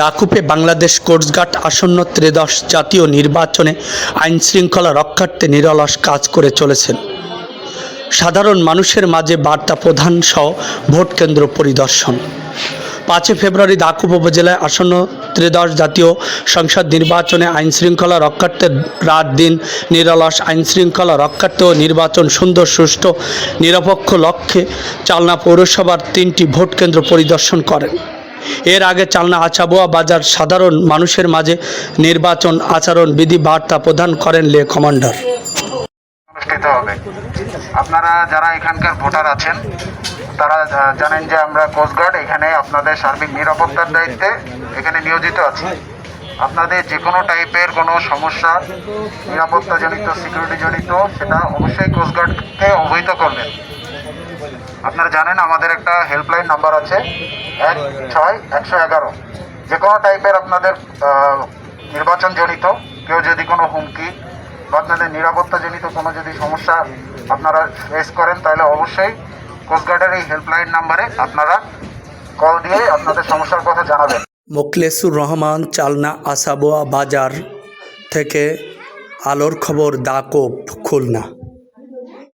দাকুপে Bangladesh coast guard আসন্ন ত্রয়োদশ জাতীয় নির্বাচনে আইনশৃঙ্খলা রক্ষার্থে নিরলস কাজ করে চলেছেন। সাধারণ মানুষের মাঝে বার্তা প্রদান সহ ভোট কেন্দ্র পরিদর্শন। 5 ফেব্রুয়ারি দাকুপ উপজেলায় আসন্ন ত্রয়োদশ জাতীয় সংসদ নির্বাচনে আইনশৃঙ্খলা রক্ষার্থে রাত দিন নিরলস আইনশৃঙ্খলা রক্ষার্থে ও নির্বাচন সুন্দর সুষ্ঠু নিরপেক্ষ লক্ষ্যে চালনা পৌরসভার 3টি ভোট কেন্দ্র পরিদর্শন করেন। এর আগে চালনা আচাবোয়া বাজার সাধারণ মানুষের মাঝে নির্বাচন আচরণ বিধি বার্তা প্রদান করেন লে কমান্ডার। অনুষ্ঠিত হবে। আপনারা যারা এখানকার ভোটার আছেন তারা জানেন যে আমরা কোস্টগার্ড এখানে আপনাদের সার্বিক নিরাপত্তার দায়িত্বে এখানে নিয়োজিত আছি। আপনাদের যে কোনো টাইপের কোনো সমস্যা নিরাপত্তাজনিত সিকিউরিটিজনিত সেটা অবশ্যই কোস্টগার্ডকে অবহিত করবেন। আপনারা জানেন আমাদের একটা হেল্পলাইন নাম্বার আছে 16111। যে কোনো টাইপের আপনাদের নির্বাচনজনিত কেউ যদি কোনো হুমকি বা আপনাদের নিরাপত্তাজনিত কোনো যদি সমস্যা আপনারা ফেস করেন তাহলে অবশ্যই কোস্টগার্ডের এই হেল্পলাইন নাম্বারে আপনারা কল দিয়ে আপনাদের সমস্যার কথা জানাবেন। মোখলেসুর রহমান, চালনা আচাবোয়া বাজার থেকে আলোর খবর, দাকুপ, খুলনা।